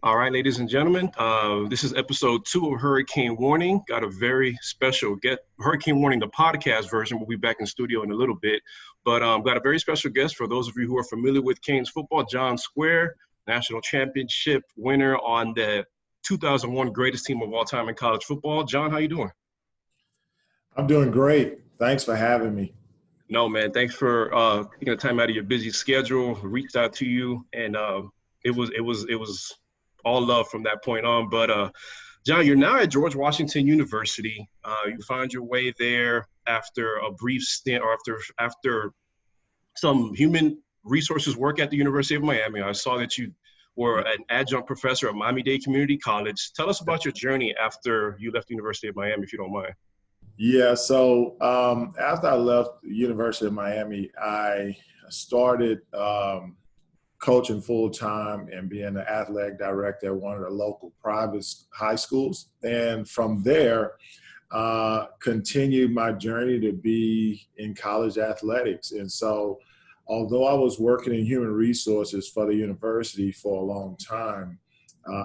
All right, ladies and gentlemen, this is episode 2 of Hurricane Warning. Got a very special Hurricane Warning, the podcast version. We'll be back in studio in a little bit, but got a very special guest for those of you who are familiar with Canes football. John Square, national championship winner on the 2001 greatest team of all time in college football. John, how you doing? I'm doing great. Thanks for having me. No, man, thanks for taking the time out of your busy schedule. Reached out to you, and it was all love from that point on. But John, you're now at George Washington University. You found your way there after a brief stint, or after some human resources work at the University of Miami. I saw that you were an adjunct professor at Miami-Dade Community College. Tell us about your journey after you left the University of Miami, if you don't mind. Yeah, so after I left the University of Miami, I started coaching full-time and being the athletic director at one of the local private high schools. And from there, continued my journey to be in college athletics. And so although I was working in human resources for the university for a long time,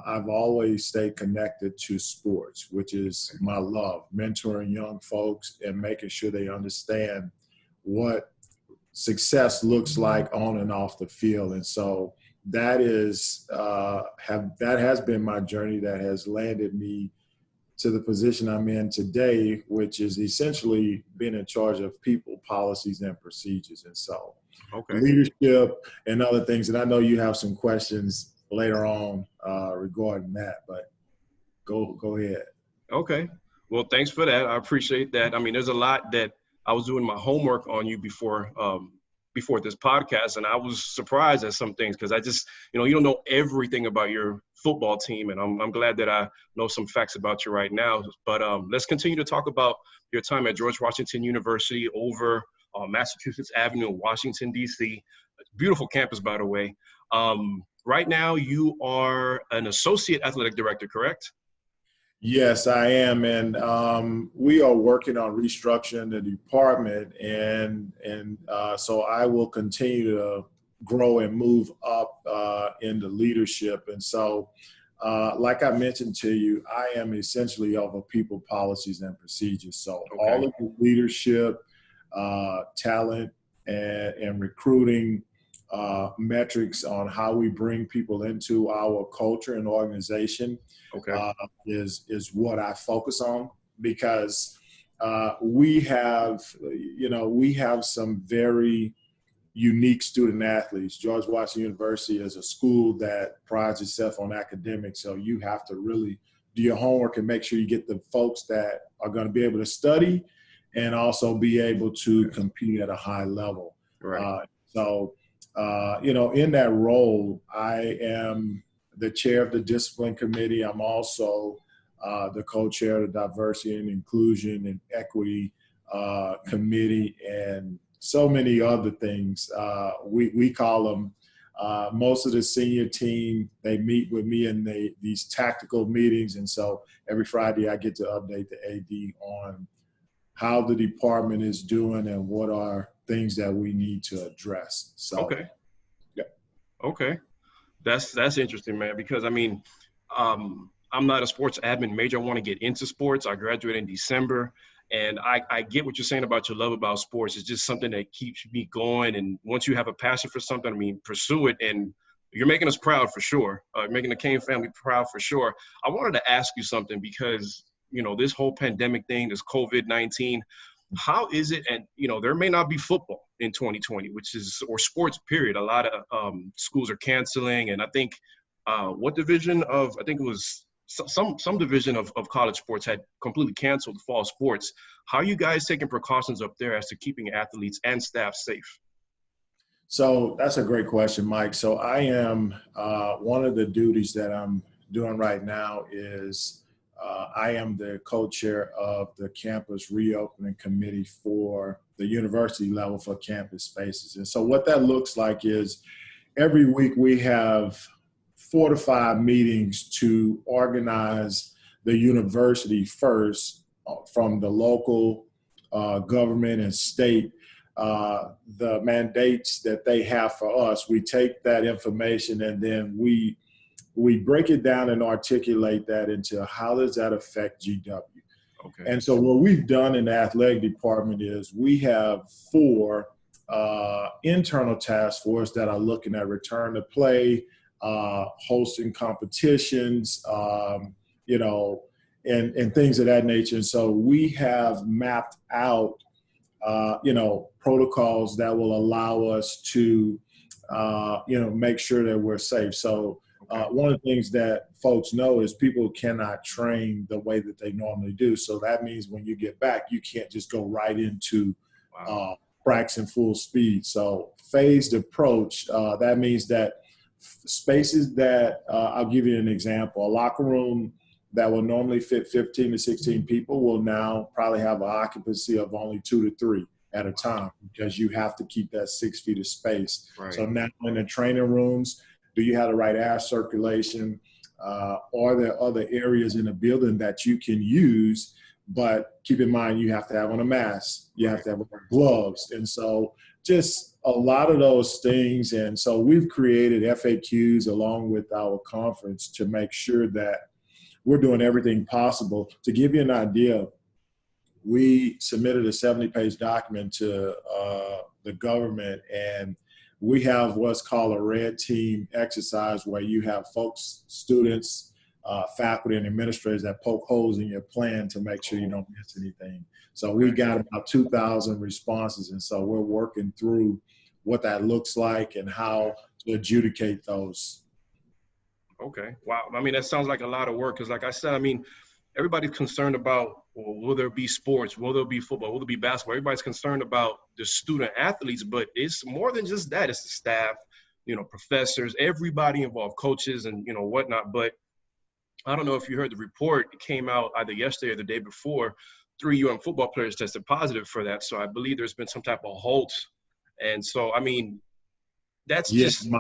I've always stayed connected to sports, which is my love, mentoring young folks and making sure they understand what success looks like on and off the field. And so that has been my journey that has landed me to the position I'm in today, which is essentially being in charge of people, policies, and procedures. And so leadership and other things. And I know you have some questions later on regarding that, but go ahead. Okay. Well, thanks for that. I appreciate that. I mean, there's a lot that I was doing my homework on you before this podcast, and I was surprised at some things because I just, you don't know everything about your football team, and I'm glad that I know some facts about you right now. But let's continue to talk about your time at George Washington University over Massachusetts Avenue in Washington, D.C. Beautiful campus, by the way. Right now, you are an associate athletic director, correct? Yes, I am, and we are working on restructuring the department, and so I will continue to grow and move up in the leadership. And so, like I mentioned to you, I am essentially over people, policies, and procedures. So all of the leadership, talent, and recruiting metrics on how we bring people into our culture and organization is what I focus on, because we have some very unique student athletes. George Washington University is a school that prides itself on academics, so you have to really do your homework and make sure you get the folks that are going to be able to study and also be able to compete at a high level. Right. In that role, I am the chair of the discipline committee. I'm also the co-chair of the diversity and inclusion and equity committee, and so many other things. We call them, most of the senior team, they meet with me in these tactical meetings. And so every Friday I get to update the AD on how the department is doing and what are things that we need to address. So, Okay. That's interesting, man, because I mean, I'm not a sports admin major. I want to get into sports. I graduated in December, and I get what you're saying about your love about sports. It's just something that keeps me going. And once you have a passion for something, I mean, pursue it. And you're making us proud for sure. Making the Kane family proud for sure. I wanted to ask you something because, this whole pandemic thing, this COVID-19, how is it? And, there may not be football in 2020, or sports period. A lot of schools are canceling. And I think I think it was some division of college sports had completely canceled fall sports. How are you guys taking precautions up there as to keeping athletes and staff safe? So that's a great question, Mike. So I am, one of the duties that I'm doing right now is I am the co-chair of the campus reopening committee for the university level for campus spaces. And so what that looks like is every week we have 4 to 5 meetings to organize the university first from the local government and state, the mandates that they have for us. We take that information and then we we break it down and articulate that into how does that affect GW. Okay. And so what we've done in the athletic department is we have 4 internal task force that are looking at return to play, hosting competitions, and things of that nature. And so we have mapped out, protocols that will allow us to, make sure that we're safe. So one of the things that folks know is people cannot train the way that they normally do. So that means when you get back, you can't just go right into practice in full speed. So phased approach, that means that spaces that, I'll give you an example, a locker room that will normally fit 15 to 16 people will now probably have an occupancy of only 2 to 3 at a time, because you have to keep that 6 feet of space. Right. So now in the training rooms, do you have the right air circulation? Are there other areas in the building that you can use? But keep in mind, you have to have on a mask, you have to have on gloves. And so just a lot of those things. And so we've created FAQs along with our conference to make sure that we're doing everything possible. To give you an idea, we submitted a 70-page document to the government, and we have what's called a red team exercise where you have folks, students, faculty, and administrators that poke holes in your plan to make sure you don't miss anything. So we got about 2,000 responses, and so we're working through what that looks like and how to adjudicate those. Okay. Wow. I mean, that sounds like a lot of work, because like I said, I mean, everybody's concerned about, well, will there be sports? Will there be football? Will there be basketball? Everybody's concerned about the student athletes, but it's more than just that. It's the staff, professors, everybody involved, coaches and, whatnot. But I don't know if you heard the report. It came out either yesterday or the day before. 3 football players tested positive for that. So I believe there's been some type of halt. And so, I mean, that's just –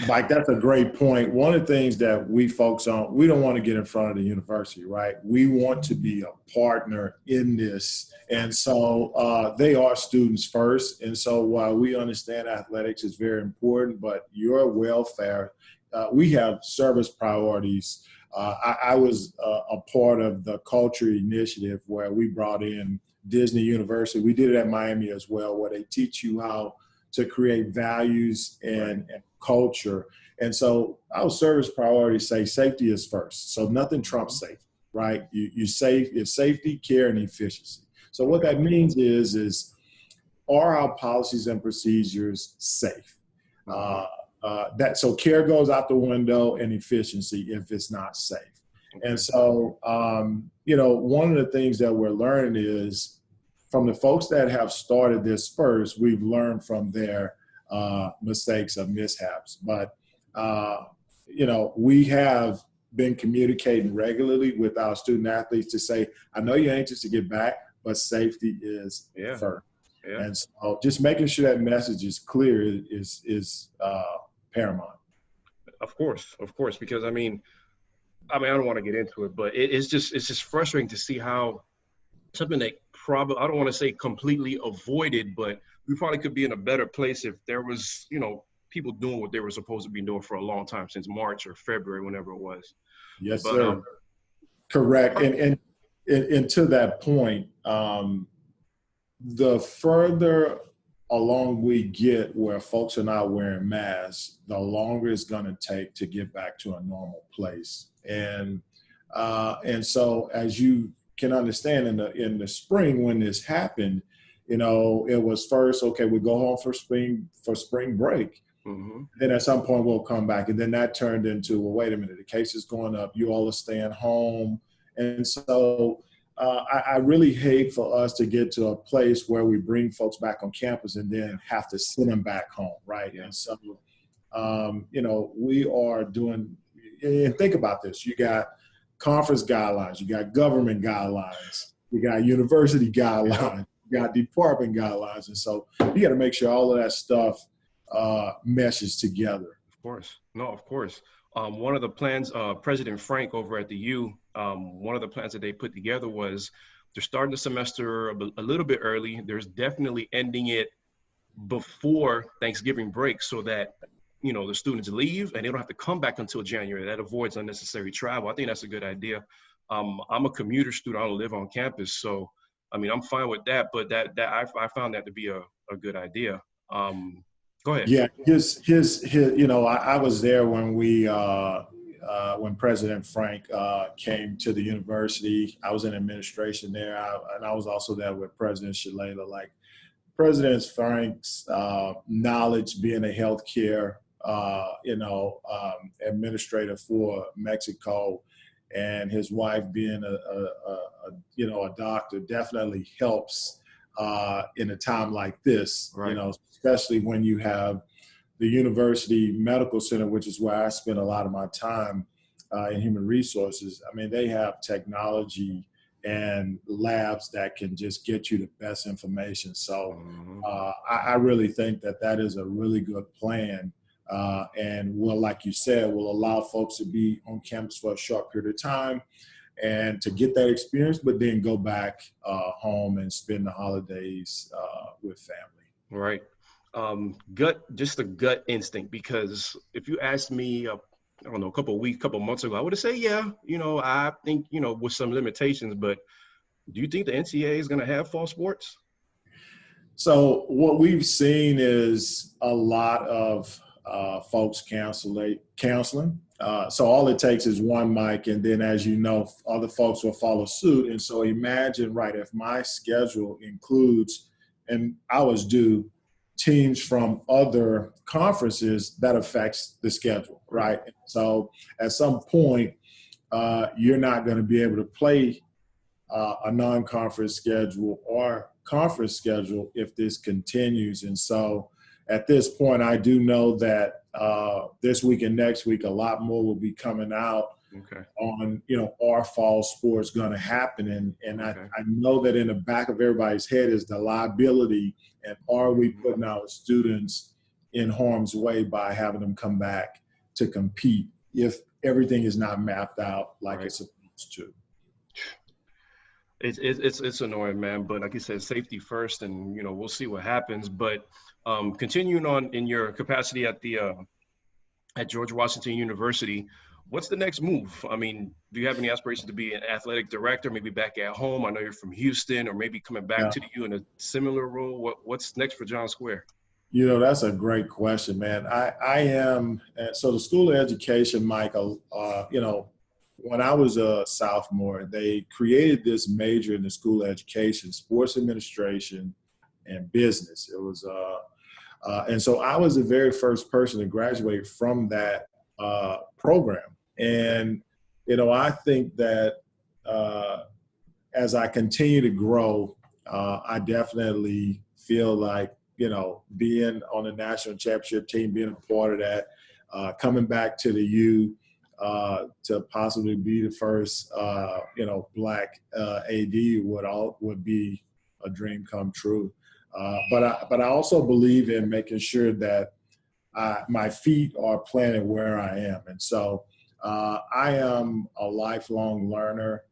Mike, that's a great point. One of the things that we focus on, we don't want to get in front of the university, right? We want to be a partner in this. And so they are students first. And so while we understand athletics is very important, but your welfare, we have service priorities. I was a part of the culture initiative where we brought in Disney University. We did it at Miami as well, where they teach you how to create values and culture. And so our service priorities say safety is first. So nothing trumps safety, right? It's safety, care, and efficiency. So what that means is are our policies and procedures safe? So care goes out the window and efficiency if it's not safe. And so, one of the things that we're learning is from the folks that have started this first, we've learned from their mistakes or mishaps. But, we have been communicating regularly with our student athletes to say, I know you're anxious to get back, but safety is first. Yeah. And so just making sure that message is clear is paramount. Of course, because I mean, I don't want to get into it, but it's just frustrating to see how something that probably, I don't want to say completely avoided, but we probably could be in a better place if there was, people doing what they were supposed to be doing for a long time, since March or February, whenever it was. Yes, sir. Correct. And to that point, the further along we get where folks are not wearing masks, the longer it's going to take to get back to a normal place. And so as you can understand, in the spring when this happened, it was first, okay, we go home for spring break. Mm-hmm. Then at some point we'll come back. And then that turned into, well, wait a minute, the case is going up. You all are staying home. And so I really hate for us to get to a place where we bring folks back on campus and then have to send them back home, right? Yeah. And so, we are doing, and think about this, you got conference guidelines, you got government guidelines, you got university guidelines, you got department guidelines. And so you got to make sure all of that stuff meshes together. Of course. No, of course. One of the plans, President Frank over at the U, one of the plans that they put together was they're starting the semester a little bit early. There's definitely ending it before Thanksgiving break so that the students leave and they don't have to come back until January. That avoids unnecessary travel. I think that's a good idea. I'm a commuter student. I don't live on campus, so I mean, I'm fine with that. But I found that to be a good idea. Go ahead. Yeah, I was there when when President Frank came to the university. I was in administration there, and I was also there with President Shalala. Like President Frank's knowledge, being a healthcare, administrator for Mexico, and his wife being a doctor, definitely helps in a time like this. Right. Especially when you have the University Medical Center, which is where I spend a lot of my time in human resources. I mean, they have technology and labs that can just get you the best information. So I really think that is a really good plan. And will, like you said, will allow folks to be on campus for a short period of time and to get that experience, but then go back home and spend the holidays with family. Right. Just a gut instinct, because if you asked me, I don't know, a couple months ago, I would have said, yeah, I think, with some limitations, but do you think the NCAA is going to have fall sports? So what we've seen is a lot of folks counseling. So all it takes is one mic, and then, as you know, other folks will follow suit. And so imagine, right, if my schedule includes, and I was due, teams from other conferences, that affects the schedule, right? So at some point, you're not going to be able to play a non-conference schedule or conference schedule if this continues. And so at this point, I do know that this week and next week, a lot more will be coming out on, are fall sports going to happen? And I know that in the back of everybody's head is the liability, and are we putting our students in harm's way by having them come back to compete if everything is not mapped out like it's supposed to? It's annoying, man. But like you said, safety first, and we'll see what happens. But continuing on in your capacity at George Washington University, what's the next move? I mean, do you have any aspirations to be an athletic director, maybe back at home? I know you're from Houston, or maybe coming back to the U in a similar role. What's next for John Square? That's a great question, man. I am, so the School of Education, Michael, when I was a sophomore, they created this major in the School of Education, sports administration and business. It was, and so I was the very first person to graduate from that program. And, I think that as I continue to grow, I definitely feel like, being on the national championship team, being a part of that, coming back to the U to possibly be the first, Black AD would be a dream come true. But I also believe in making sure that my feet are planted where I am. And so I am a lifelong learner.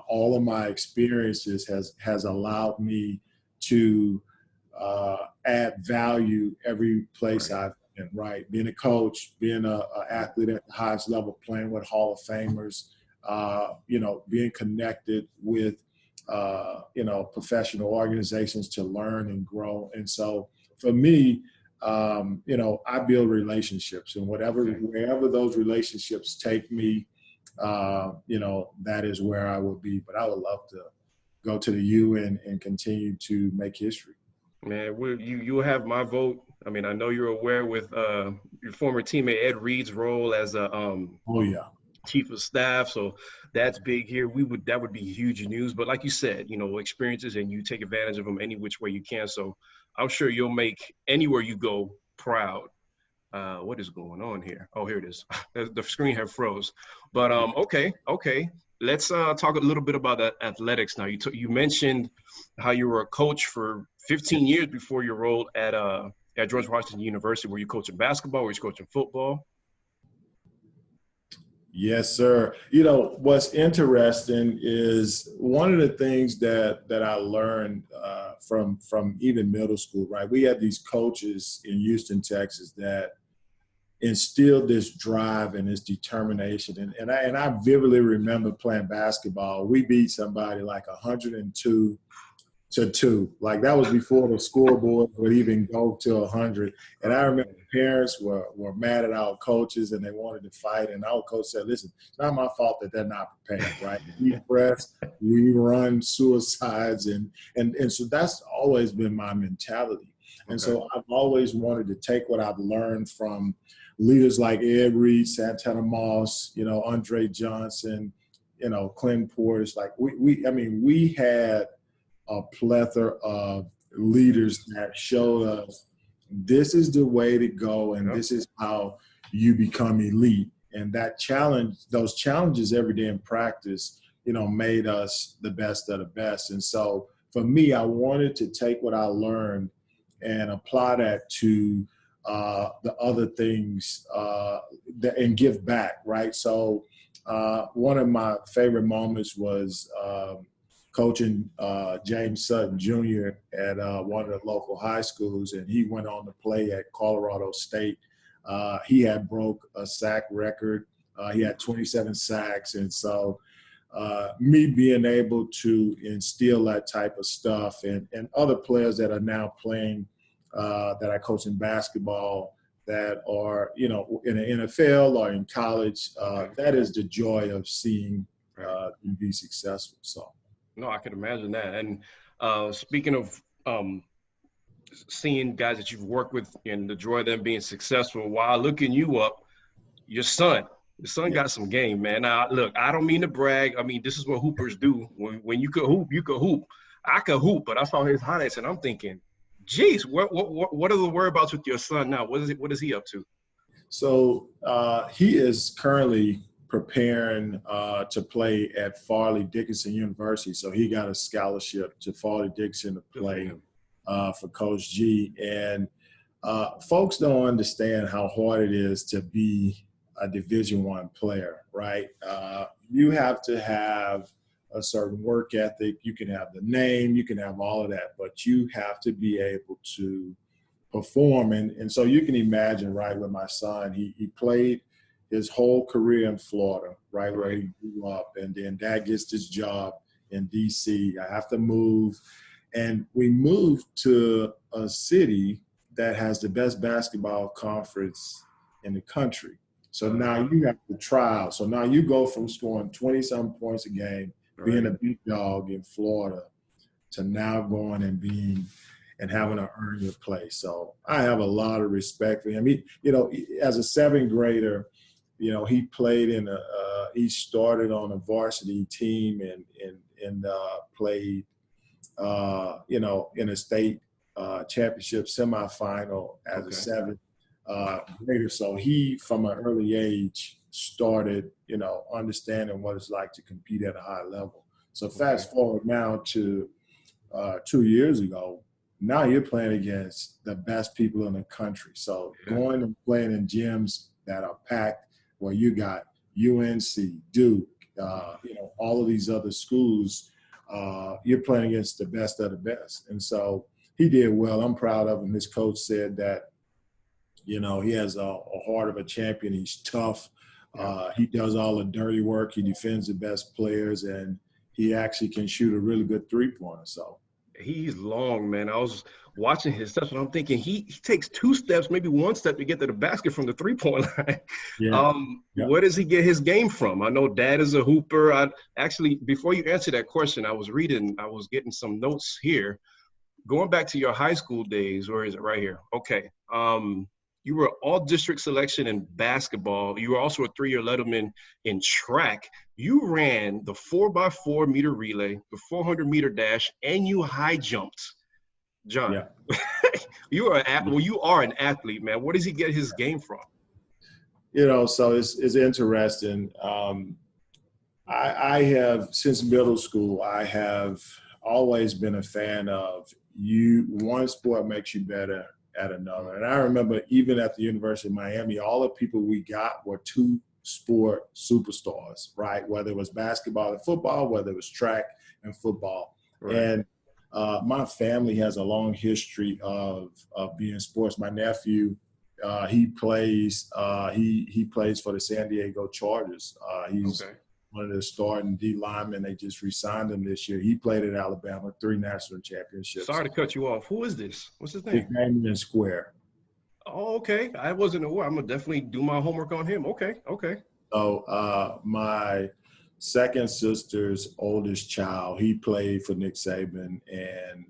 All of my experiences has allowed me to add value every place I've been, right? Being a coach, being an athlete at the highest level, playing with Hall of Famers, being connected with, professional organizations to learn and grow. And so for me, I build relationships, and wherever those relationships take me, that is where I will be. But I would love to go to the U and continue to make history. Man, you have my vote. I mean, I know you're aware with your former teammate Ed Reed's role as a chief of staff, so that's big here. That would be huge news. But like you said, experiences, and you take advantage of them any which way you can. So I'm sure you'll make anywhere you go proud. What is going on here? Oh, here it is. The screen had froze. But okay. Let's talk a little bit about athletics now. You mentioned how you were a coach for 15 years before your role at George Washington University. Were you coaching basketball? Were you coaching football? Yes, sir. What's interesting is one of the things that I learned from even middle school, right? We had these coaches in Houston, Texas that, instilled this drive and this determination. And I vividly remember playing basketball. We beat somebody like 102-2. Like that was before the scoreboard would even go to 100. And I remember parents were mad at our coaches and they wanted to fight. And our coach said, listen, it's not my fault that they're not prepared, right? We press, we run suicides. And so that's always been my mentality. And so I've always wanted to take what I've learned from leaders like Ed Reed, Santana Moss, Andre Johnson, Clint Portis. Like we had a plethora of leaders that showed us this is the way to go and this is how you become elite. And those challenges every day in practice, made us the best of the best. And so for me, I wanted to take what I learned and apply that to the other things and give back, right? So one of my favorite moments was coaching James Sutton Jr. at one of the local high schools, and he went on to play at Colorado State. He had broke a sack record. He had 27 sacks, and so me being able to instill that type of stuff and other players that are now playing that I coach in basketball that are, in the NFL or in college, that is the joy of seeing them be successful. So. No, I can imagine that. And speaking of seeing guys that you've worked with and the joy of them being successful, while looking you up, your son got some game, man. Now, look, I don't mean to brag. I mean, this is what hoopers do. When you could hoop, you could hoop. I could hoop, but I saw his highlights and I'm thinking, geez, what are the whereabouts with your son now? What is he up to? So he is currently preparing to play at Farley Dickinson University. So he got a scholarship to Farley Dickinson to play for Coach G. And folks don't understand how hard it is to be a Division I player, right? You have to have a certain work ethic. You can have the name, you can have all of that, but you have to be able to perform. And so you can imagine, right, with my son, he played his whole career in Florida, right, where he grew up. And then dad gets this job in D.C. I have to move. And we moved to a city that has the best basketball conference in the country. So now you have to try out. So now you go from scoring 20-some points a game, being a big dog in Florida, to now going and having to earn your place. So I have a lot of respect for him. He, as a seventh grader, he played he started on a varsity team and played, in a state championship semifinal as a seventh grader. So he, from an early age, started, understanding what it's like to compete at a high level. So fast forward now to 2 years ago, now you're playing against the best people in the country. So going and playing in gyms that are packed, where you got UNC, Duke, all of these other schools, you're playing against the best of the best. And so he did well. I'm proud of him. His coach said that, he has a heart of a champion. He's tough. He does all the dirty work. He defends the best players, and he actually can shoot a really good three-pointer. So he's long, man. I was watching his steps, and I'm thinking he takes 2 steps, maybe 1 step to get to the basket from the three-point line. Where does he get his game from? I know dad is a hooper. Actually, before you answer that question, I was getting some notes here. Going back to your high school days, where is it? Right here. Okay. You were all-district selection in basketball. You were also a 3-year letterman in track. You ran the 4x4 meter relay, the 400-meter dash, and you high jumped. John, you are an athlete, man. Where does he get his game from? So it's interesting. I have, since middle school, I have always been a fan of one sport makes you better at another. And I remember even at the University of Miami, all the people we got were 2-sport superstars, right? Whether it was basketball and football, whether it was track and football. Right. And my family has a long history of being sports. My nephew he plays for the San Diego Chargers. He's Okay. one of the starting D linemen. They just re-signed him this year. He played at Alabama, 3 national championships. Sorry to cut you off. Who is this? What's his His name? name is Square. Oh, okay. I wasn't aware. I'm gonna definitely do my homework on him. Okay. Okay. So my second sister's oldest child, he played for Nick Saban, and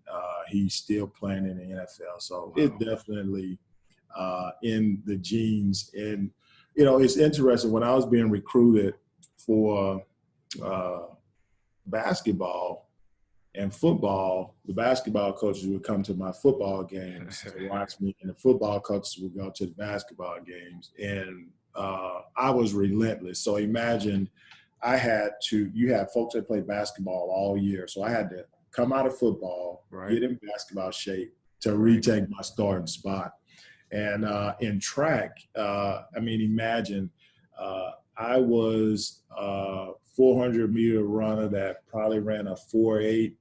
he's still playing in the NFL. So Wow. it definitely in the genes. And it's interesting. When I was being recruited for basketball and football, the basketball coaches would come to my football games to watch me, and the football coaches would go to the basketball games. And I was relentless. So imagine you had folks that play basketball all year. So I had to come out of football, Right. get in basketball shape to retake my starting spot. And in track, imagine I was a 400-meter runner that probably ran a 4.8,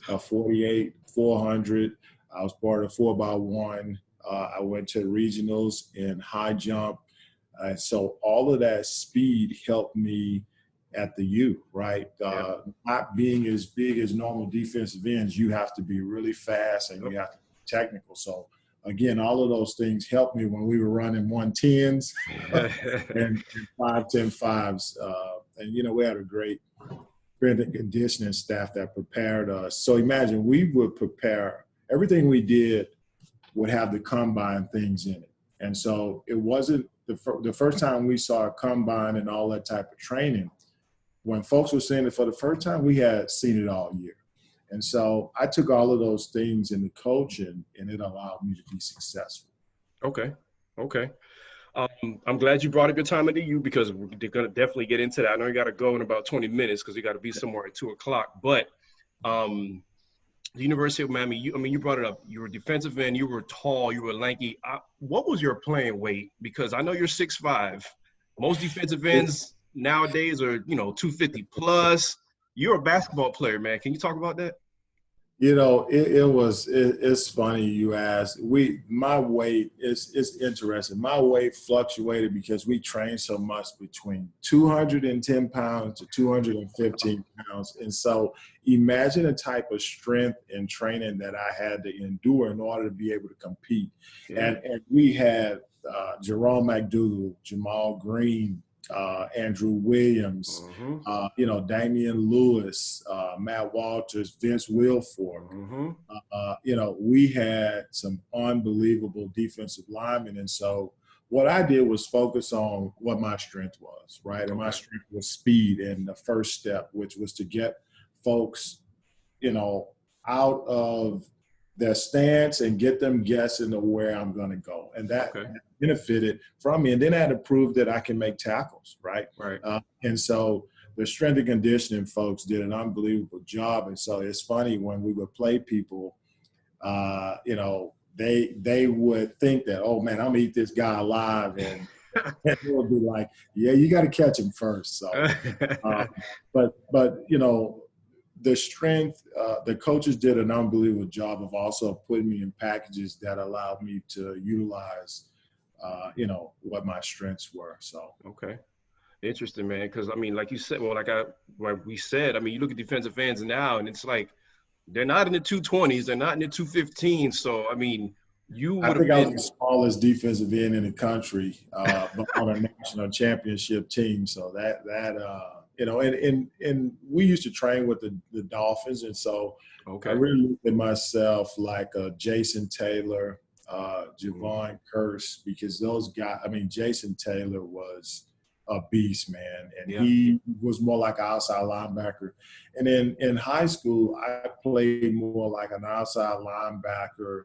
a 48, 400. I was part of 4x1. I went to regionals in high jump. So all of that speed helped me at the U, right? Not being as big as normal defensive ends, you have to be really fast and you have to be technical. So again, all of those things helped me when we were running 110s and 5.10.5s. And we had a great strength and conditioning staff that prepared us. So imagine we would prepare everything we did would have the combine things in it. And so it wasn't the first time we saw a combine and all that type of training. When folks were seeing it for the first time, we had seen it all year. And so I took all of those things into coaching, and it allowed me to be successful. Okay. Okay. I'm glad you brought up your time at the U, because we're going to definitely get into that. I know you got to go in about 20 minutes because you got to be somewhere at 2:00. But the University of Miami, you brought it up. You were a defensive end. You were tall. You were lanky. What was your playing weight? Because I know you're 6'5". Most defensive ends nowadays are 250 plus. You're a basketball player, man. Can you talk about that? It's funny you ask. My weight is interesting. My weight fluctuated because we trained so much between 210 pounds to 215 pounds. And so imagine the type of strength and training that I had to endure in order to be able to compete. Yeah. And we had Jerome McDougal, Jamal Green, Andrew Williams, Damian Lewis, Matt Walters, Vince Wilfork. We had some unbelievable defensive linemen. And so what I did was focus on what my strength was, right? And my strength was speed. And the first step, which was to get folks, out of their stance and get them guessing to where I'm going to go. And that benefited from me. And then I had to prove that I can make tackles, right? Right. And so the strength and conditioning folks did an unbelievable job. And so it's funny when we would play people, they would think that, oh, man, I'm going to eat this guy alive. And it would be like, yeah, you got to catch him first. So, but the strength, the coaches did an unbelievable job of also putting me in packages that allowed me to utilize, what my strengths were. So. Okay. Interesting, man. Because, like you said, like we said, you look at defensive ends now and it's like, they're not in the 220s. They're not in the 215s. So, I think I was the smallest defensive end in the country, but on a national championship team. So and we used to train with the Dolphins. And so I really looked at myself like Jason Taylor, Javon Curse, because those guys, Jason Taylor was a beast, man. And he was more like an outside linebacker. And then in high school, I played more like an outside linebacker,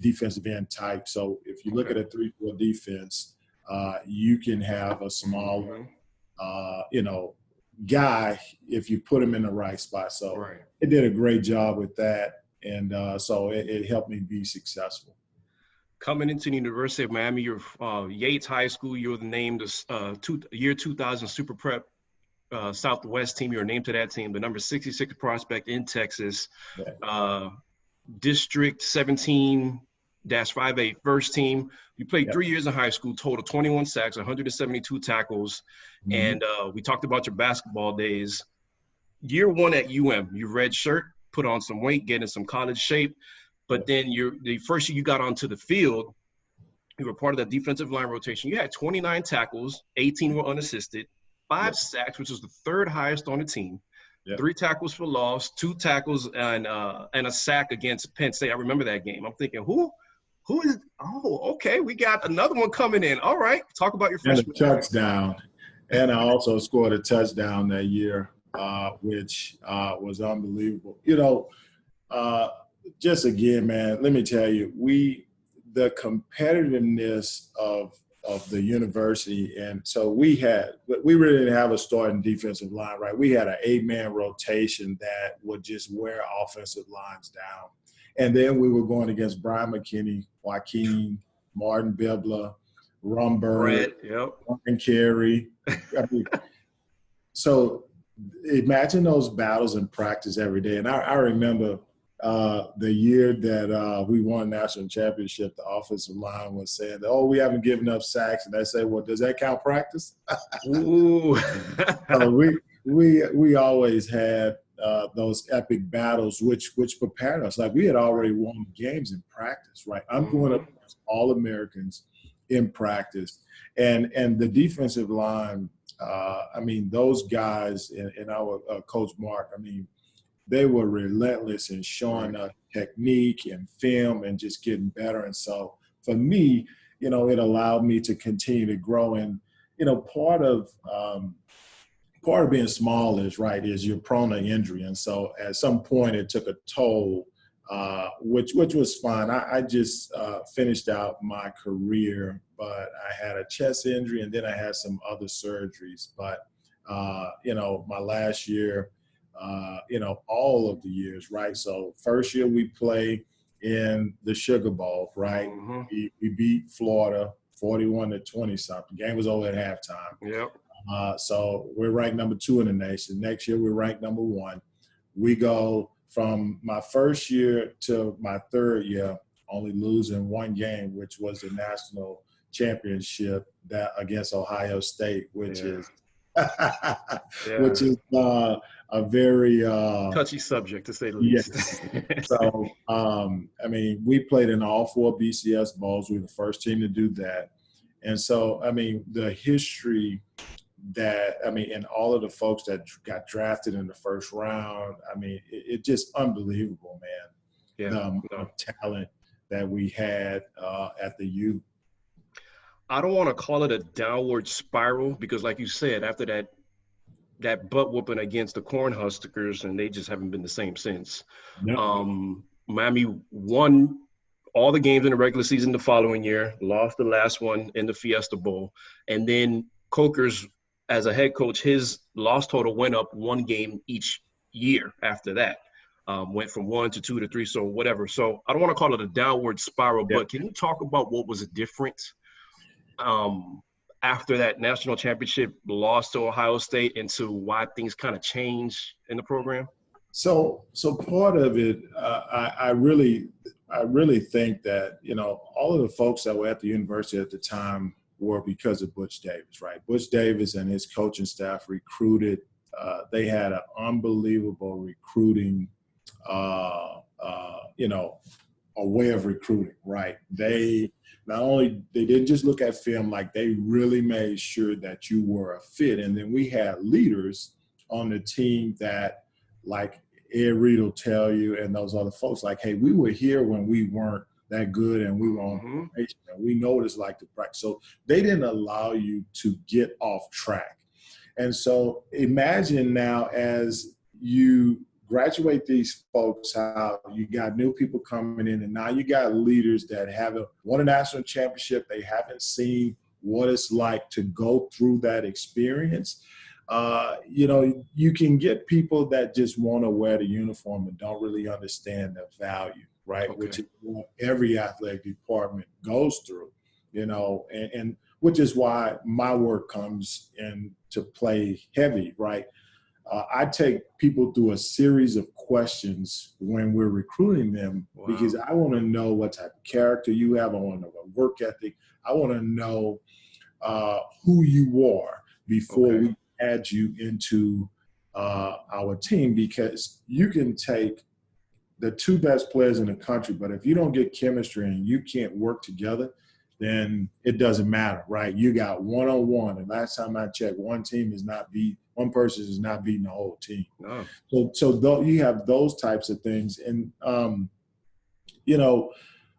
defensive end type. So if you look at a 3-4 defense, you can have a smaller, guy if you put him in the right spot. So it did a great job with that. And so it helped me be successful. Coming into the University of Miami, you're Yates High School. You were named year 2000 Super Prep Southwest team. You were named to that team, the number 66 prospect in Texas. District 17 5A first team. You played Yep. 3 years in high school, total 21 sacks, 172 tackles. Mhm. And we talked about your basketball days. Year one at UM, you red shirt, put on some weight, get in some college shape. But Yep. then the first year you got onto the field, you were part of that defensive line rotation. You had 29 tackles, 18 were unassisted, 5 Yep. sacks, which was the third highest on the team. Yep. 3 tackles for loss, 2 tackles, and a sack against Penn State. I remember that game. I'm thinking, who is? Oh, okay, we got another one coming in. All right, talk about your And a freshman year. touchdown. And I also scored a touchdown that year, which was unbelievable. Just again, man, let me tell you, the competitiveness of the university, and so we really didn't have a starting defensive line, right? We had an 8-man rotation that would just wear offensive lines down. And then we were going against Brian McKinney, Joaquin, Martin Bibla, Rumberg, Yep. and Carey. So imagine those battles in practice every day. And I remember the year that we won national championship, the offensive line was saying, "Oh, we haven't given up sacks," and I say, "Well, does that count practice?" Ooh. So we always had those epic battles, which prepared us. Like we had already won games in practice, right? I'm going up against all Americans in practice, and the defensive line. I mean, those guys and our coach Mark. I mean, they were relentless in showing us technique and film and just getting better. And so for me, it allowed me to continue to grow. And part of being small is you're prone to injury. And so at some point it took a toll, which was fine. I just finished out my career, but I had a chest injury and then I had some other surgeries. But, my last year, all of the years, right? So first year we play in the Sugar Bowl, right? Mm-hmm. We beat Florida 41-20 something. Game was over at halftime. Yep. So we're ranked number 2 in the nation. Next year we're ranked number 1. We go from my first year to my third year, only losing 1 game, which was the national championship that against Ohio State, which is which is a very touchy subject, to say the least. Yes. So, I mean, we played in all 4 BCS bowls. We were the first team to do that. And so, I mean, the history and all of the folks that got drafted in the first round, I mean, it just unbelievable, man. Yeah. The amount of talent that we had at the U. I don't want to call it a downward spiral because, like you said, after that butt whooping against the Cornhuskers, and they just haven't been the same since. No. Miami won all the games in the regular season the following year, lost the last one in the Fiesta Bowl, and then Coker's, as a head coach, his loss total went up 1 game each year after that. Went from 1 to 2 to 3, so whatever. So I don't want to call it a downward spiral, but can you talk about what was different after that national championship loss to Ohio State into why things kind of changed in the program? So part of it, I really think that, all of the folks that were at the university at the time were because of Butch Davis, right? Butch Davis and his coaching staff recruited. They had an unbelievable recruiting, a way of recruiting, right? They didn't just look at film, like they really made sure that you were a fit. And then we had leaders on the team that, like Ed Reed will tell you, and those other folks, like, hey, we were here when we weren't that good and we were on probation, and we know what it's like to practice. So they didn't allow you to get off track. And so imagine now, as you graduate these folks out, you got new people coming in, and now you got leaders that haven't won a national championship. They haven't seen what it's like to go through that experience. You can get people that just want to wear the uniform and don't really understand the value, right? Okay. Which is what every athletic department goes through, and which is why my work comes into play heavy, right? I take people through a series of questions when we're recruiting them. Wow. Because I want to know what type of character you have. I want to know what work ethic. I want to know who you are before we add you into our team, because you can take the two best players in the country, but if you don't get chemistry and you can't work together, then it doesn't matter, right? You got one-on-one, and last time I checked, one person is not beating the whole team. No. So you have those types of things, and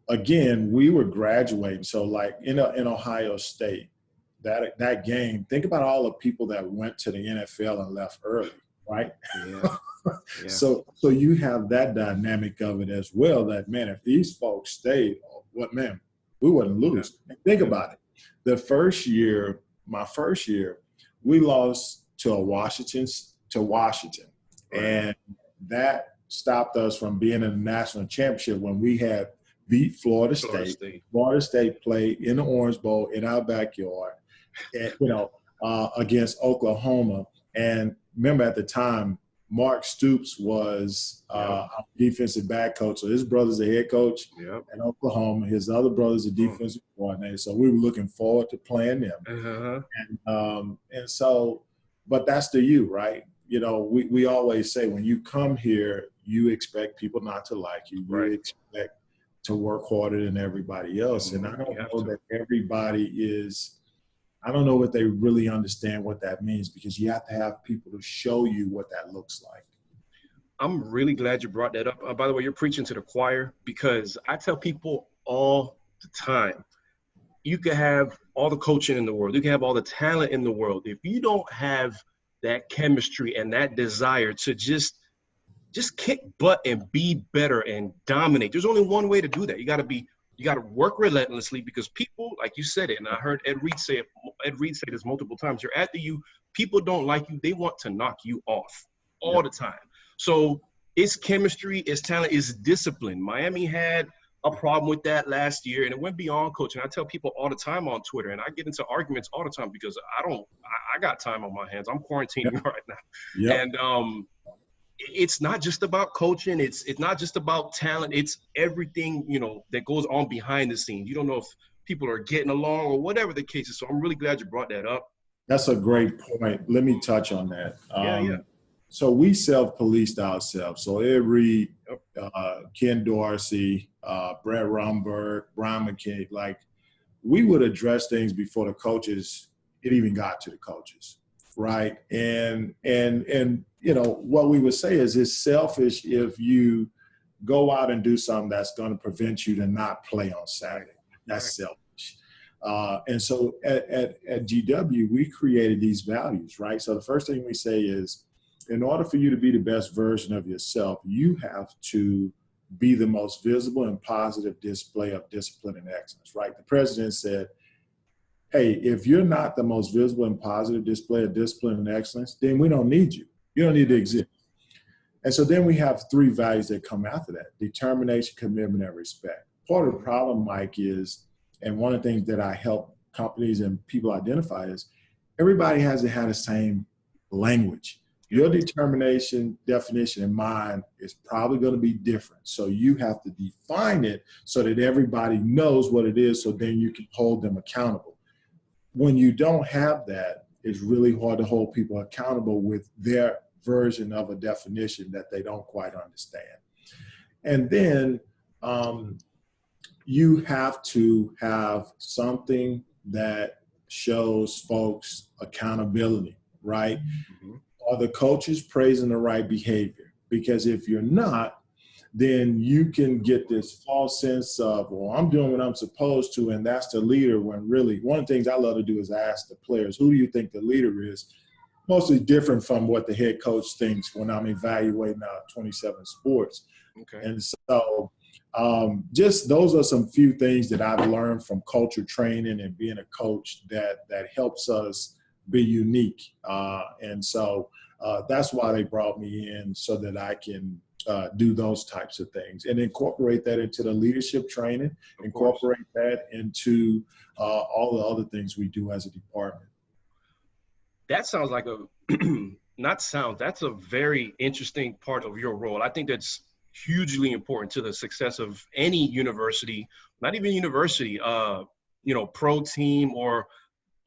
again, we were graduating. So like in Ohio State, that game, think about all the people that went to the NFL and left early, right? Yeah. Yeah. So you have that dynamic of it as well, that, man, if these folks stayed, we wouldn't lose. Yeah. Think about it. My first year, we lost to Washington. Right. And that stopped us from being in the national championship when we had beat Florida State. Florida State played in the Orange Bowl in our backyard, and, against Oklahoma. And remember, at the time, Mark Stoops was our defensive back coach. So his brother's a head coach in Oklahoma. His other brother's a defensive coordinator. So we were looking forward to playing them. Uh-huh. And so, but that's the you, right? We always say, when you come here, you expect people not to like you. You expect to work harder than everybody else. And I don't know that everybody is – I don't know what they really understand what that means, because you have to have people to show you what that looks like. I'm really glad you brought that up. By the way, you're preaching to the choir, because I tell people all the time, you can have all the coaching in the world. You can have all the talent in the world. If you don't have that chemistry and that desire to just kick butt and be better and dominate, there's only one way to do that. You got to work relentlessly, because people, like you said it, and I heard Ed Reed say this multiple times, you're at the U, people don't like you, they want to knock you off all the time. So it's chemistry, it's talent, it's discipline. Miami had a problem with that last year, and it went beyond coaching. I tell people all the time on Twitter, and I get into arguments all the time, because I got time on my hands. I'm quarantining right now. Yep. And it's not just about coaching. It's not just about talent. It's everything, that goes on behind the scenes. You don't know if people are getting along or whatever the case is. So I'm really glad you brought that up. That's a great point. Let me touch on that. So we self-policed ourselves. So Ed Reed, Ken Dorsey, Brett Rumberg, Brian McKay, like, we would address things before it even got to the coaches. Right. And what we would say is, it's selfish if you go out and do something that's going to prevent you to not play on Saturday. That's selfish. And so at GW, we created these values, right? So the first thing we say is, in order for you to be the best version of yourself, you have to be the most visible and positive display of discipline and excellence, right? The president said, hey, if you're not the most visible and positive display of discipline and excellence, then we don't need you. You don't need to exist. And so then we have three values that come after that: determination, commitment, and respect. Part of the problem, Mike, is, and one of the things that I help companies and people identify, is everybody hasn't had the same language. Your determination, definition, and mine is probably going to be different. So you have to define it so that everybody knows what it is, so then you can hold them accountable. When you don't have that, it's really hard to hold people accountable with their version of a definition that they don't quite understand. And then you have to have something that shows folks accountability, right? Mm-hmm. Are the coaches praising the right behavior? Because if you're not, then you can get this false sense of, well, I'm doing what I'm supposed to, and that's the leader, when really one of the things I love to do is ask the players, who do you think the leader is? Mostly different from what the head coach thinks when I'm evaluating 27 sports. Okay. And so just those are some few things that I've learned from culture training and being a coach that helps us be unique. And so that's why they brought me in, so that I can do those types of things and incorporate that into the leadership training, incorporate that into all the other things we do as a department. That sounds like that's a very interesting part of your role. I think that's hugely important to the success of any university, not even university, pro team or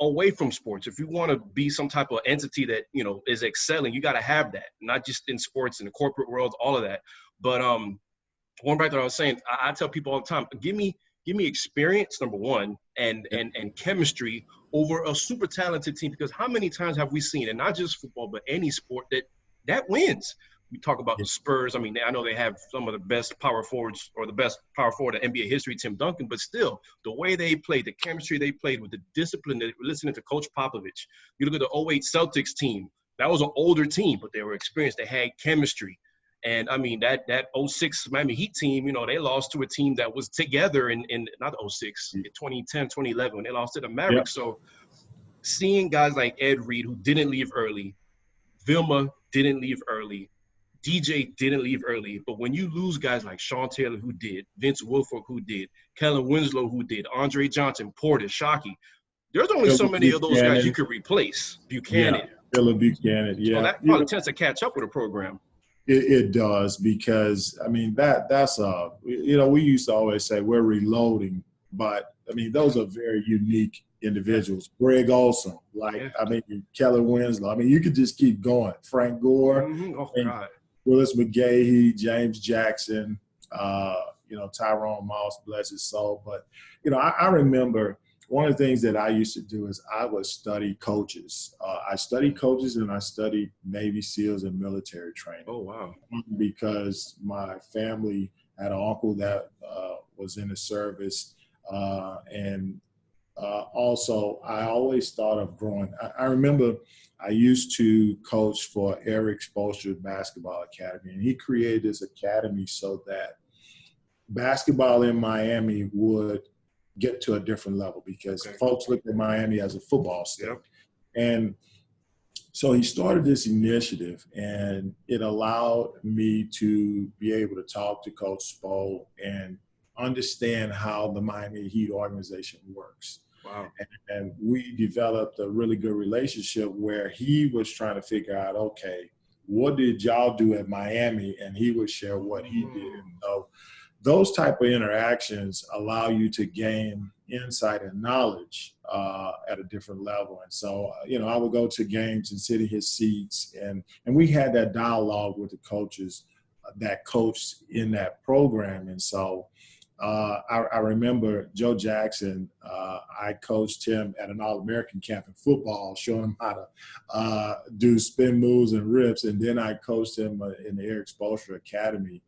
away from sports. If you want to be some type of entity that, is excelling, you got to have that, not just in sports, in the corporate world, all of that. But going back to what I was saying, I tell people all the time, give me experience, number one, and chemistry over a super talented team. Because how many times have we seen, and not just football, but any sport, that wins? We talk about the Spurs. I mean, I know they have some of the best power forwards, or the best power forward in NBA history, Tim Duncan, but still, the way they played, the chemistry they played with, the discipline, listening to Coach Popovich. You look at the '08 Celtics team. That was an older team, but they were experienced. They had chemistry. And I mean, that '06 Miami Heat team, they lost to a team that was together in not '06, in 2010, 2011, when they lost to the Mavericks. Yep. So seeing guys like Ed Reed, who didn't leave early, Vilma didn't leave early, DJ didn't leave early, but when you lose guys like Sean Taylor, who did, Vince Wilfork, who did, Kellen Winslow, who did, Andre Johnson, Porter, Shockey, there's only so many of those guys you could replace. Buchanan. Yeah, Billy Buchanan, yeah. So that probably tends to catch up with a program. It does, because, I mean, that's we used to always say we're reloading, but, I mean, those are very unique individuals. Greg Olson, Kelly Winslow. I mean, you could just keep going. Frank Gore, God. Willis McGahee, James Jackson, Tyrone Moss, bless his soul. But, I remember one of the things that I used to do is I would study coaches. I studied coaches, and I studied Navy SEALs and military training. Oh, wow. Because my family had an uncle that was in the service. Also, I always thought of growing. I remember I used to coach for Eric Spoelstra Basketball Academy, and he created this academy so that basketball in Miami would get to a different level, because folks looked at Miami as a football state. Yep. And so he started this initiative, and it allowed me to be able to talk to Coach Spo and understand how the Miami Heat organization works. Wow. And we developed a really good relationship where he was trying to figure out, okay, what did y'all do at Miami? And he would share what he did. So those type of interactions allow you to gain insight and knowledge at a different level. And so, I would go to games and sit in his seats, and we had that dialogue with the coaches that coached in that program. And so I remember Joe Jackson, I coached him at an All-American camp in football, showing him how to do spin moves and rips. And then I coached him in the Eric Spoelstra Academy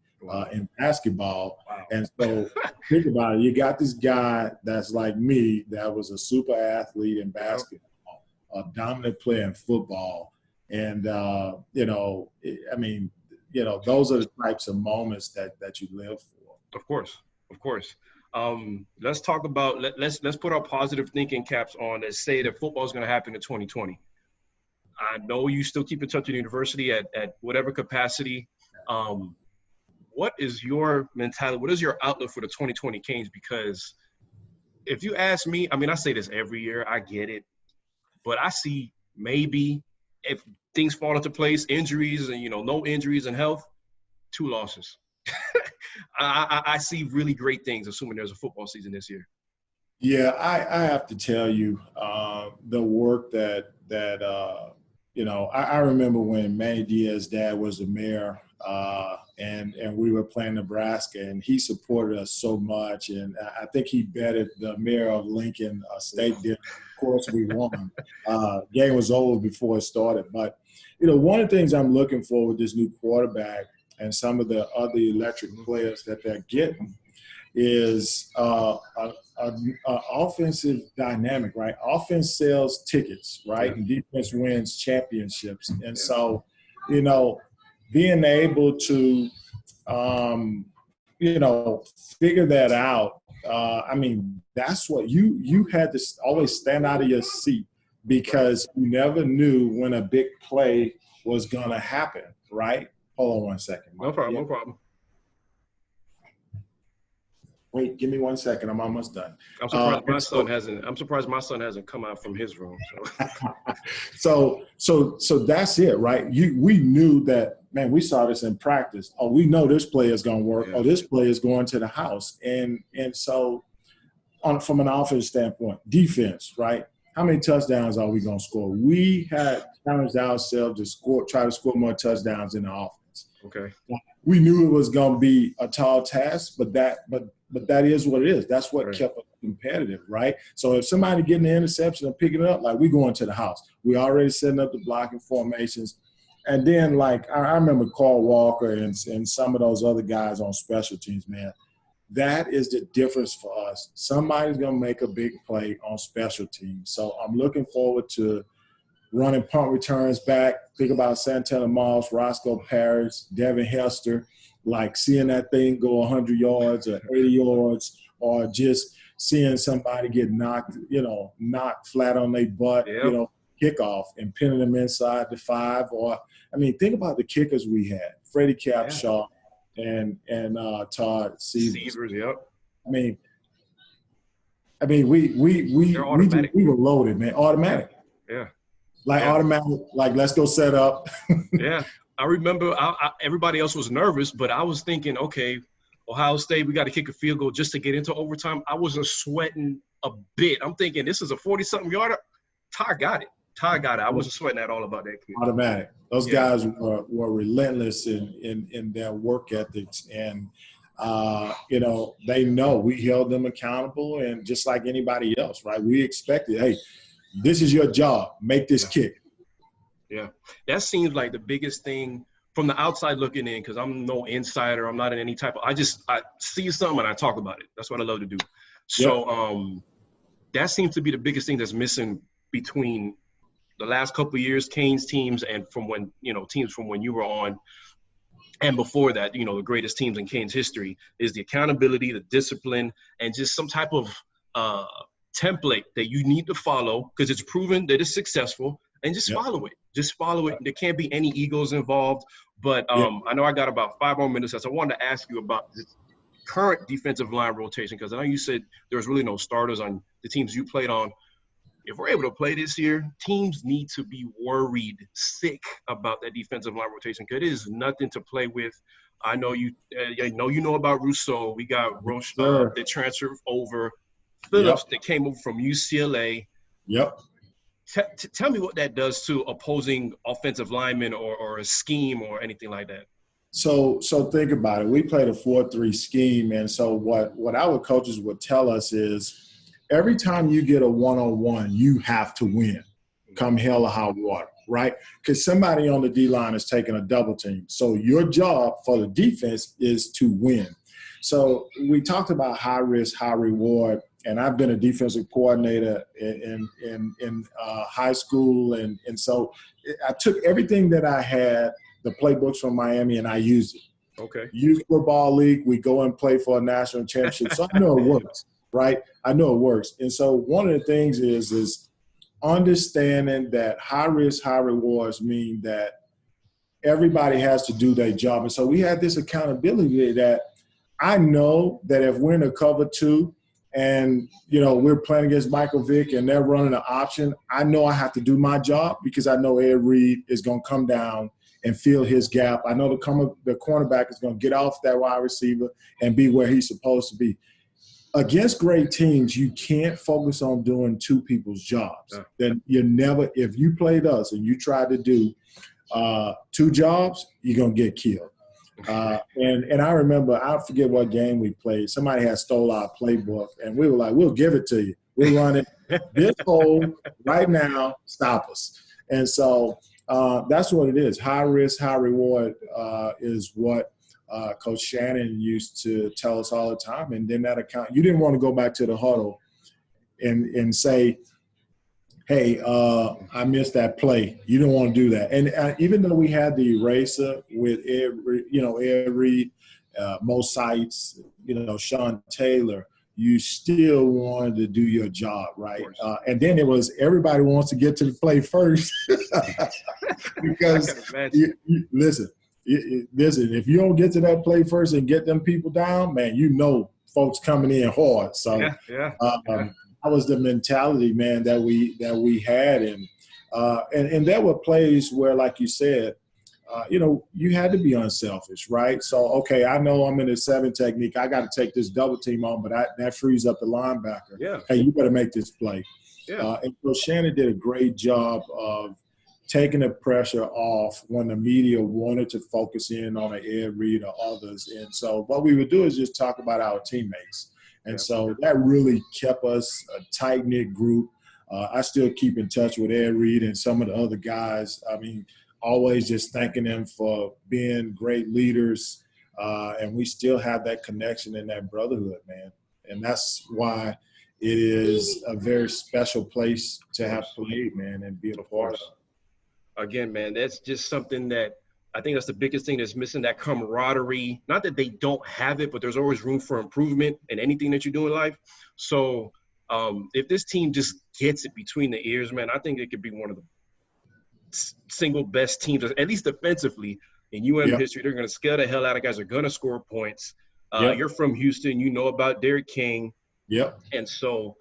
in basketball. Wow. And so think about it. You got this guy that's like me, that was a super athlete in basketball, a dominant player in football. And, those are the types of moments that you live for. Of course. Let's talk about, let's put our positive thinking caps on and say that football is going to happen in 2020. I know you still keep in touch with the university at whatever capacity. What is your mentality? What is your outlook for the 2020 Canes? Because if you ask me, I mean, I say this every year, I get it, but I see maybe if things fall into place, injuries and, no injuries and health, 2 losses. I see really great things, assuming there's a football season this year. Yeah, I have to tell you, the work that I remember when Manny Diaz's dad was the mayor, and we were playing Nebraska, and he supported us so much, and I think he betted the mayor of Lincoln State did. Of course, we won. Game was over before it started, but one of the things I'm looking for with this new quarterback and some of the other electric players that they're getting is an offensive dynamic, right? Offense sells tickets, right? And defense wins championships. And so, being able to, figure that out, that's what you had to always stand out of your seat, because you never knew when a big play was going to happen, right? Hold on one second. No problem. Wait, give me 1 second. I'm almost done. I'm surprised my son hasn't come out from his room. So So that's it, right? We knew that, man, we saw this in practice. Oh, we know this play is going to work. Yeah. Oh, this play is going to the house. And so from an offense standpoint, defense, right? How many touchdowns are we going to score? We had challenged ourselves to try to score more touchdowns in the offense. Okay. We knew it was going to be a tall task, but that is what it is. That's what kept us competitive, right? So if somebody getting the interception and picking it up, like, we going to the house. We already setting up the blocking formations. And then, like, I remember Carl Walker and some of those other guys on special teams, man. That is the difference for us. Somebody's going to make a big play on special teams. So I'm looking forward to running punt returns back. Think about Santana Moss, Roscoe Parrish, Devin Hester, like seeing that thing go 100 yards or 80 yards, or just seeing somebody get knocked flat on their butt, kickoff and pinning them inside the 5. Or, I mean, think about the kickers we had, Freddie Capshaw and Todd Severs. Yep. I mean, we were loaded, man. Automatic. Yeah. Automatic, like, let's go set up. Yeah. I remember everybody else was nervous, but I was thinking, okay, Ohio State, we got to kick a field goal just to get into overtime. I wasn't sweating a bit. I'm thinking, this is a 40-something yarder. Ty got it. I wasn't sweating at all about that kid. Automatic. Those guys were relentless in their work ethics. And, they know we held them accountable. And just like anybody else, right, we expected, hey, this is your job. Make this kick. Yeah. That seems like the biggest thing from the outside looking in, because I'm no insider. I'm not in any type of – I see something and I talk about it. That's what I love to do. So that seems to be the biggest thing that's missing between the last couple of years, Kane's teams, and from when, teams from when you were on, and before that, the greatest teams in Kane's history, is the accountability, the discipline, and just some type of template that you need to follow, because it's proven that it's successful, and just follow it. Just follow it. There can't be any egos involved. But I know I got about 5 more minutes. So I wanted to ask you about the current defensive line rotation, because I know you said there's really no starters on the teams you played on. If we're able to play this year, teams need to be worried sick about that defensive line rotation, because it is nothing to play with. I know you know about Rousseau. We got Roche that transferred over. Phillips that came over from UCLA. Yep. Tell me what that does to opposing offensive linemen or a scheme or anything like that. So think about it. We played a 4-3 scheme, and so what our coaches would tell us is, every time you get a one-on-one, you have to win, come hell or high water, right? Because somebody on the D-line is taking a double team. So your job for the defense is to win. So we talked about high risk, high reward, and I've been a defensive coordinator in high school. And so I took everything that I had, the playbooks from Miami, and I used it. Okay. Youth Football League, we go and play for a national championship. So I know it works. Right? I know it works. And so one of the things is understanding that high risk, high rewards mean that everybody has to do their job. And so we had this accountability that I know that if we're in a cover 2 and, we're playing against Michael Vick and they're running an option, I know I have to do my job, because I know Ed Reed is going to come down and fill his gap. I know the cornerback is going to get off that wide receiver and be where he's supposed to be. Against great teams, you can't focus on doing 2 people's jobs. Then if you played us and you tried to do 2 jobs, you're going to get killed. And I remember, I forget what game we played. Somebody had stole our playbook, and we were like, we'll give it to you. We're running this hole right now, stop us. And so that's what it is. High risk, high reward is what Coach Shannon used to tell us all the time. And then that account, you didn't want to go back to the huddle and say, hey, I missed that play. You don't want to do that. And even though we had the eraser with Ed Reed, Mo Sites, Sean Taylor, you still wanted to do your job, right? And then it was everybody wants to get to the play first. Because listen, if you don't get to that play first and get them people down, man, folks coming in hard. So that was the mentality, man, that we had. And And there were plays where, like you said, you had to be unselfish, right? So, okay, I know I'm in a 7 technique. I got to take this double team on, but that frees up the linebacker. Yeah. Hey, you better make this play. Yeah. And so Shannon did a great job of taking the pressure off when the media wanted to focus in on an Ed Reed or others. And so what we would do is just talk about our teammates. And so that really kept us a tight-knit group. I still keep in touch with Ed Reed and some of the other guys. I mean, always just thanking them for being great leaders. And we still have that connection and that brotherhood, man. And that's why it is a very special place to have played, man, and be a part of. Again, man, that's just something that I think that's the biggest thing that's missing, that camaraderie. Not that they don't have it, but there's always room for improvement in anything that you do in life. So if this team just gets it between the ears, man, I think it could be one of the single best teams, at least defensively, in history. They're going to scare the hell out of guys. They're going to score points. You're from Houston. You know about Derrick King. Yep. And so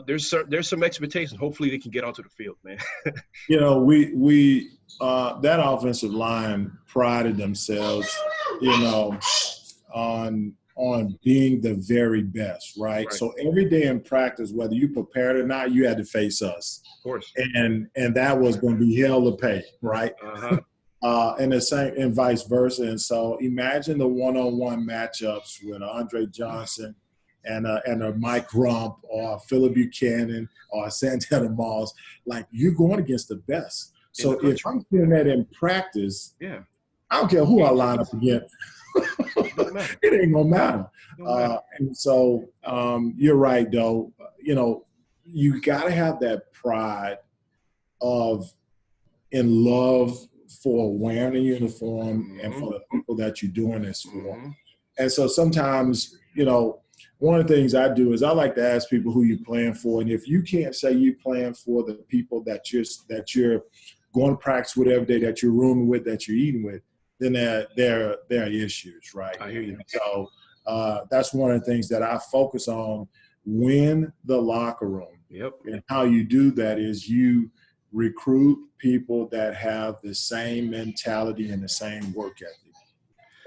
there's some expectations. Hopefully they can get onto the field, man. We that offensive line prided themselves, on being the very best, right? So every day in practice, whether you prepared or not, you had to face us. Of course. And that was going to be hell to pay, right? And the same, and vice versa. And so imagine the one-on-one matchups with Andre Johnson and a Mike Rump or Phillip Buchanan or Santana Moss. Like, you're going against the best. So if I'm doing that in practice, I don't care who I line up against. It ain't gonna matter. And so you're right, though. You got to have that pride in love for wearing a uniform and for the people that you're doing this for. And so sometimes, one of the things I do is I like to ask people who you're playing for, and if you can't say you're playing for the people that you're going to practice with every day, that you're rooming with, that you're eating with, then there are issues, right? I hear you. So that's one of the things that I focus on: win the locker room. And how you do that is you recruit people that have the same mentality and the same work ethic,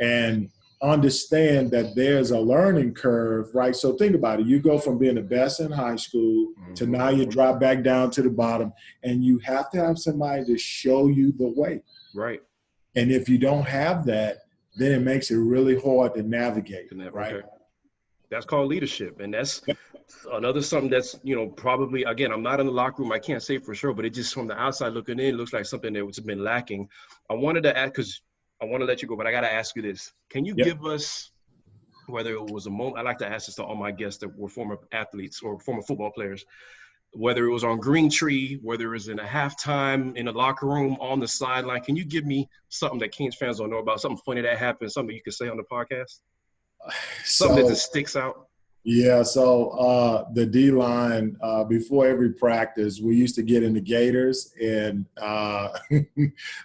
and understand that there's a learning curve, right? So think about it. You go from being the best in high school to now you drop back down to the bottom, and you have to have somebody to show you the way. Right. And if you don't have that, then it makes it really hard to navigate, right? That's called leadership. And that's another something that's, probably, again, I'm not in the locker room. I can't say for sure, but it just from the outside looking in, looks like something that's been lacking. I wanted to ask, because I want to let you go, but I got to ask you this. Can you give us, whether it was a moment, I like to ask this to all my guests that were former athletes or former football players, whether it was on Green Tree, whether it was in a halftime, in the locker room, on the sideline, can you give me something that Kings fans don't know about, something funny that happened, something you could say on the podcast? Something that just sticks out? Yeah, so the D-line, before every practice, we used to get in the Gators, and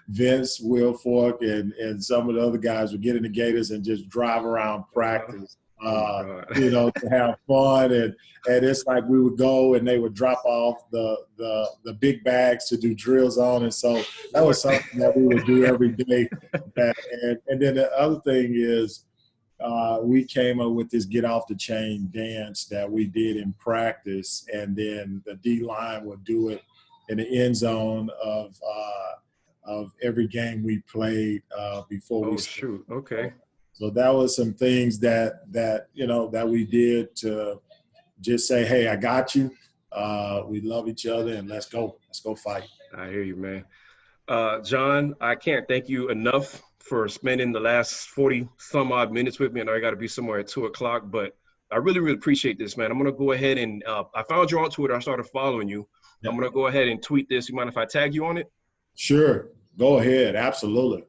Vince Wilfork and some of the other guys would get in the Gators and just drive around practice, to have fun. And it's like we would go and they would drop off the big bags to do drills on. And so that was something that we would do every day. And then the other thing is, we came up with this get off the chain dance that we did in practice, and then the D-line would do it in the end zone of every game we played before we. Oh, shoot. Okay. So that was some things that we did to just say, hey, I got you. We love each other, and let's go fight. I hear you, man. John, I can't thank you enough for spending the last 40 some odd minutes with me. I know I got to be somewhere at 2:00, but I really, really appreciate this, man. I'm going to go ahead and I found you on Twitter. I started following you. I'm going to go ahead and tweet this. You mind if I tag you on it? Sure. Go ahead. Absolutely.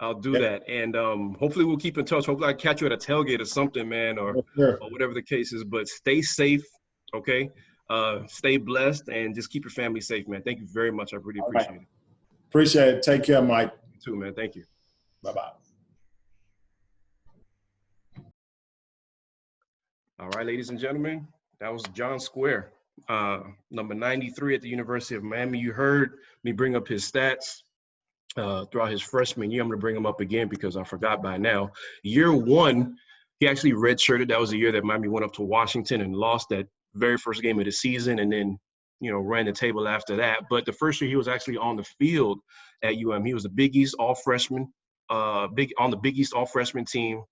I'll do that. And hopefully we'll keep in touch. Hopefully I catch you at a tailgate or something, man, or whatever the case is. But stay safe, okay? Stay blessed, and just keep your family safe, man. Thank you very much. I really appreciate it. Appreciate it. Take care, Mike. You too, man. Thank you. Bye-bye. All right, ladies and gentlemen, that was John Square. number 93 at the University of Miami. You heard me bring up his stats throughout his freshman year. I'm going to bring him up again because I forgot by now. Year one, he actually redshirted. That was the year that Miami went up to Washington and lost that very first game of the season, and then ran the table after that. But the first year he was actually on the field at UM. He was a Big East all freshman, on the Big East all freshman team.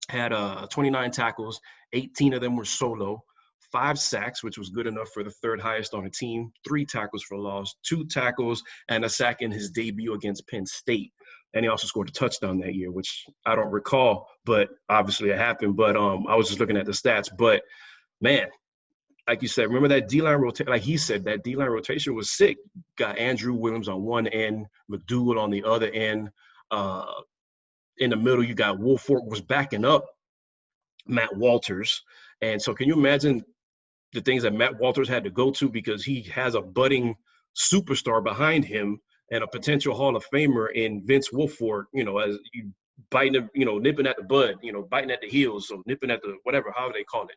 Had 29 tackles, 18 of them were solo, 5 sacks, which was good enough for the third highest on the team, 3 tackles for loss, 2 tackles, and a sack in his debut against Penn State. And he also scored a touchdown that year, which I don't recall, but obviously it happened. But I was just looking at the stats. But, man, like you said, remember that D-line rotation? Like he said, that D-line rotation was sick. Got Andrew Williams on one end, McDougal on the other end. In the middle, you got Woolfolk was backing up Matt Walters. And so can you imagine the things that Matt Walters had to go to because he has a budding superstar behind him and a potential Hall of Famer in Vince Wilfork, as you biting, nipping at the bud, biting at the heels, so nipping at the whatever, however they call it.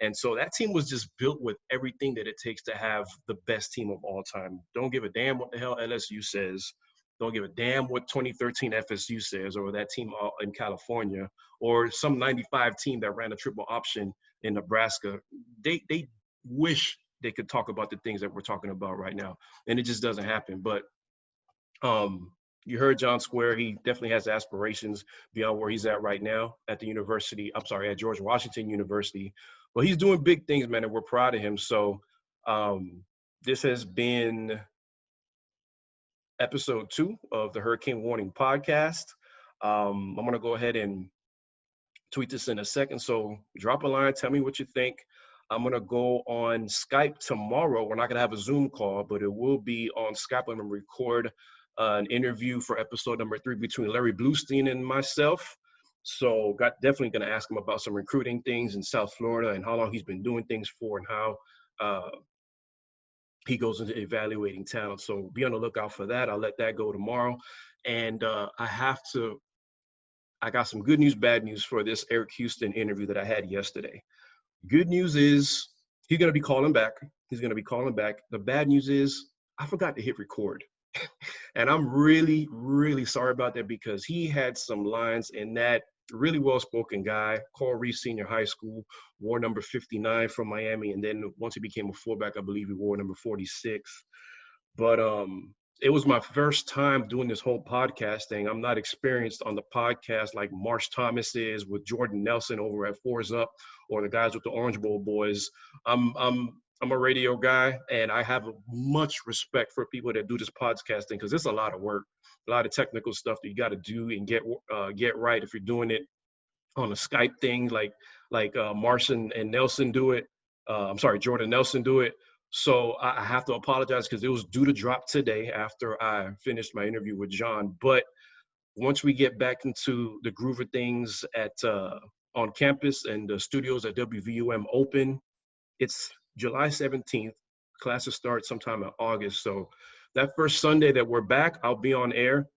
And so that team was just built with everything that it takes to have the best team of all time. Don't give a damn what the hell LSU says. Don't give a damn what 2013 FSU says, or that team in California, or some 95 team that ran a triple option in Nebraska. They wish they could talk about the things that we're talking about right now, and it just doesn't happen. But you heard John Square. He definitely has aspirations beyond where he's at right now at at George Washington University. Well, he's doing big things, man, and we're proud of him. So this has been episode 2 of the Hurricane Warning podcast. I'm going to go ahead and tweet this in a second. So drop a line. Tell me what you think. I'm going to go on Skype tomorrow. We're not going to have a Zoom call, but it will be on Skype. I'm going to record an interview for episode number 3 between Larry Bluestein and myself. So definitely going to ask him about some recruiting things in South Florida and how long he's been doing things for and how he goes into evaluating talent. So be on the lookout for that. I'll let that go tomorrow. And I got some good news, bad news for this Eric Houston interview that I had yesterday. Good news is he's going to be calling back. The bad news is I forgot to hit record. And I'm really, really sorry about that because he had some lines in that really well-spoken guy, Coral Reef Senior High School, wore number 59 from Miami. And then once he became a fullback, I believe he wore number 46. But it was my first time doing this whole podcast thing. I'm not experienced on the podcast like Marsh Thomas is with Jordan Nelson over at Fours Up or the guys with the Orange Bowl boys. I'm a radio guy, and I have much respect for people that do this podcasting because it's a lot of work, a lot of technical stuff that you got to do and get right if you're doing it on a Skype thing like Marsh and Nelson do it. Jordan Nelson do it. So I have to apologize because it was due to drop today after I finished my interview with John. But once we get back into the groove of things on campus and the studios at WVUM open, it's July 17th. Classes start sometime in August. So that first Sunday that we're back, I'll be on air.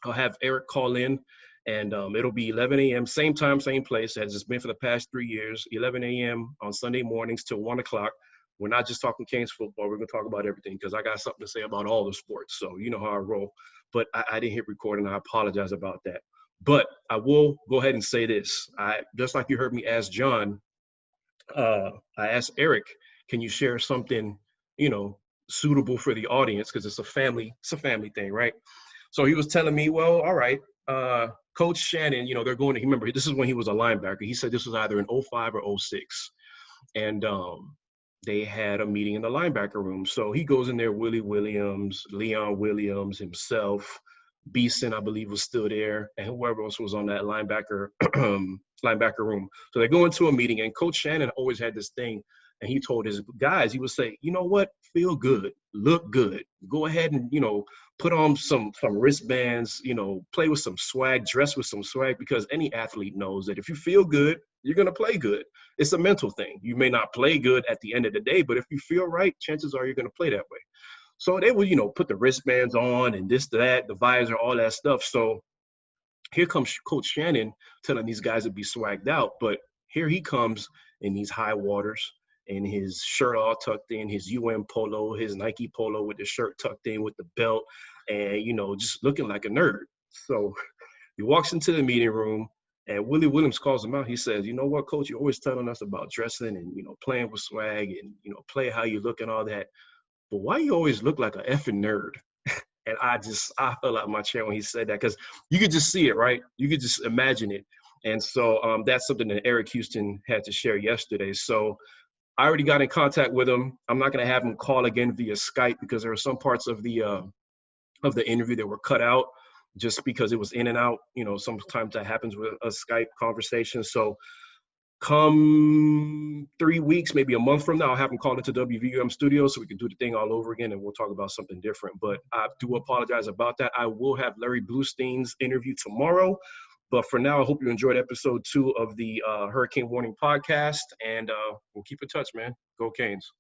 I'll have Eric call in, and it'll be 11 a.m., same time, same place as it's been for the past 3 years, 11 a.m. on Sunday mornings till 1 o'clock. We're not just talking Canes football. We're going to talk about everything because I got something to say about all the sports. So you know how I roll. But I didn't hit record, and I apologize about that. But I will go ahead and say this. Just like you heard me ask John, I asked Eric, can you share something, suitable for the audience? Because it's a family thing, right? So he was telling me, well, all right, Coach Shannon, they're going to, remember, this is when he was a linebacker. He said this was either in 05 or 06. And they had a meeting in the linebacker room. So he goes in there, Willie Williams, Leon Williams, himself, Beeson, I believe, was still there, and whoever else was on that linebacker room. So they go into a meeting, and Coach Shannon always had this thing, and he told his guys, he would say, you know what, feel good, look good, go ahead and, put on some wristbands, play with some swag, dress with some swag, because any athlete knows that if you feel good, you're going to play good. It's a mental thing. You may not play good at the end of the day, but if you feel right, chances are you're going to play that way. So they would, put the wristbands on and this, that, the visor, all that stuff. So here comes Coach Shannon telling these guys to be swagged out, but here he comes in these high waters, and his shirt all tucked in, his UN polo, his Nike polo with the shirt tucked in with the belt, and, you know, just looking like a nerd. So he walks into the meeting room, and Willie Williams calls him out. He says, you know what, coach, you're always telling us about dressing and, you know, playing with swag and, you know, play how you look and all that. But why you always look like an effing nerd? And I fell out of my chair when he said that, because you could just see it, right? You could just imagine it. And so that's something that Eric Houston had to share yesterday. So I already got in contact with him. I'm not going to have him call again via Skype, because there are some parts of the interview that were cut out just because it was in and out. You know, sometimes that happens with a Skype conversation. So come 3 weeks, maybe a month from now, I'll have him call into WVUM Studios so we can do the thing all over again, and we'll talk about something different. But I do apologize about that. I will have Larry Bluestein's interview tomorrow. But for now, I hope you enjoyed episode 2 of the Hurricane Warning podcast, and we'll keep in touch, man. Go Canes.